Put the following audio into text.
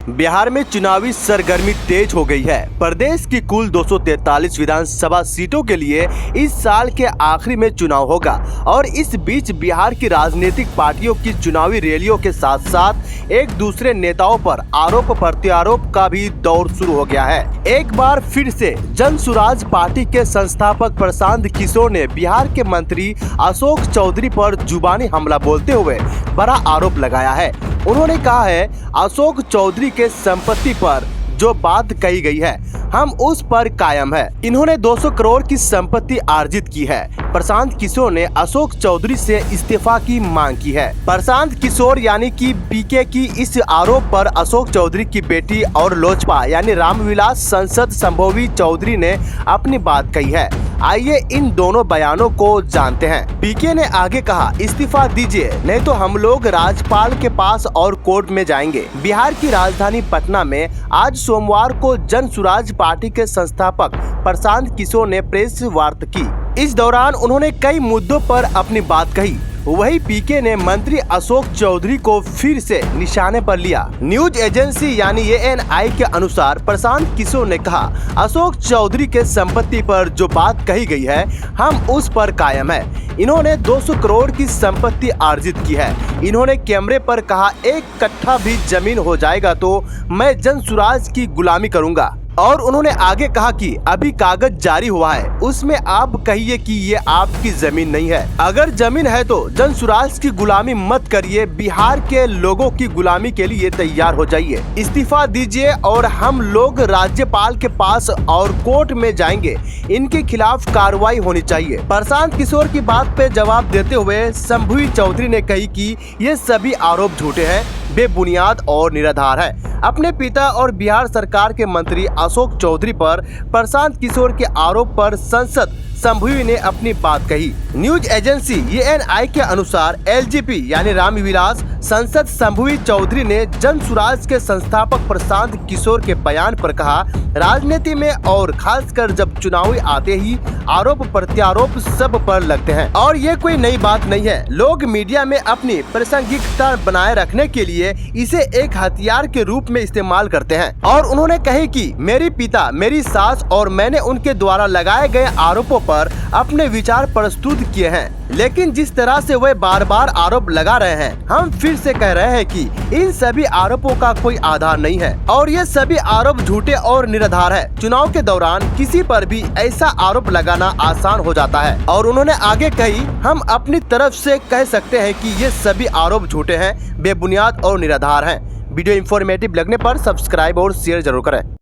बिहार में चुनावी सरगर्मी तेज हो गई है। प्रदेश की कुल 243 विधानसभा सीटों के लिए इस साल के आखिरी में चुनाव होगा और इस बीच बिहार की राजनीतिक पार्टियों की चुनावी रैलियों के साथ साथ एक दूसरे नेताओं पर आरोप प्रत्यारोप का भी दौर शुरू हो गया है। एक बार फिर से जन सुराज पार्टी के संस्थापक प्रशांत किशोर ने बिहार के मंत्री अशोक चौधरी पर जुबानी हमला बोलते हुए बड़ा आरोप लगाया है। उन्होंने कहा है, अशोक चौधरी के संपत्ति पर जो बात कही गई है हम उस पर कायम है। इन्होंने 200 करोड़ की संपत्ति अर्जित की है। प्रशांत किशोर ने अशोक चौधरी से इस्तीफा की मांग की है। प्रशांत किशोर यानी कि पीके की इस आरोप पर अशोक चौधरी की बेटी और लोजपा यानी रामविलास सांसद संभवी चौधरी ने अपनी बात कही है। आइए इन दोनों बयानों को जानते हैं। पीके ने आगे कहा, इस्तीफा दीजिए नहीं तो हम लोग राज्यपाल के पास और कोर्ट में जाएंगे। बिहार की राजधानी पटना में आज सोमवार को जन सुराज पार्टी के संस्थापक प्रशांत किशोर ने प्रेस वार्ता की। इस दौरान उन्होंने कई मुद्दों पर अपनी बात कही। वही पीके ने मंत्री अशोक चौधरी को फिर से निशाने पर लिया। न्यूज एजेंसी यानी ANI के अनुसार प्रशांत किशोर ने कहा, अशोक चौधरी के संपत्ति पर जो बात कही गई है हम उस पर कायम है। इन्होंने 200 करोड़ की संपत्ति अर्जित की है। इन्होंने कैमरे पर कहा, एक कट्ठा भी जमीन हो जाएगा तो मैं जन सुराज की गुलामी करूंगा। और उन्होंने आगे कहा कि अभी कागज जारी हुआ है, उसमें आप कहिए कि ये आपकी जमीन नहीं है। अगर जमीन है तो जन सुराज की गुलामी मत करिए, बिहार के लोगों की गुलामी के लिए तैयार हो जाइए। इस्तीफा दीजिए और हम लोग राज्यपाल के पास और कोर्ट में जाएंगे। इनके खिलाफ कार्रवाई होनी चाहिए। प्रशांत किशोर की बात पे जवाब देते हुए संभवी चौधरी ने कही कि ये सभी आरोप झूठे हैं, बेबुनियाद और निराधार है। अपने पिता और बिहार सरकार के मंत्री अशोक चौधरी पर प्रशांत किशोर के आरोप पर सांसद संभवी ने अपनी बात कही। न्यूज एजेंसी ANI के अनुसार LGP यानी रामविलास सांसद संभवी चौधरी ने जन सुराज के संस्थापक प्रशांत किशोर के बयान पर कहा, राजनीति में और खासकर जब चुनाव आते ही आरोप प्रत्यारोप सब पर लगते हैं और ये कोई नई बात नहीं है। लोग मीडिया में अपनी प्रासंगिकता बनाए रखने के लिए इसे एक हथियार के रूप में इस्तेमाल करते हैं। और उन्होंने कहे कि मेरी पिता, मेरी सास और मैंने उनके द्वारा लगाए गए आरोपों पर अपने विचार प्रस्तुत किए हैं, लेकिन जिस तरह से वे बार बार आरोप लगा रहे हैं, हम फिर से कह रहे हैं कि इन सभी आरोपों का कोई आधार नहीं है और ये सभी आरोप झूठे और निराधार है। चुनाव के दौरान किसी पर भी ऐसा आरोप लगाना आसान हो जाता है। और उन्होंने आगे कही, हम अपनी तरफ से कह सकते हैं कि ये सभी आरोप झूठे हैं, बेबुनियाद और निराधार हैं। वीडियो इंफॉर्मेटिव लगने पर सब्सक्राइब और शेयर जरूर करें।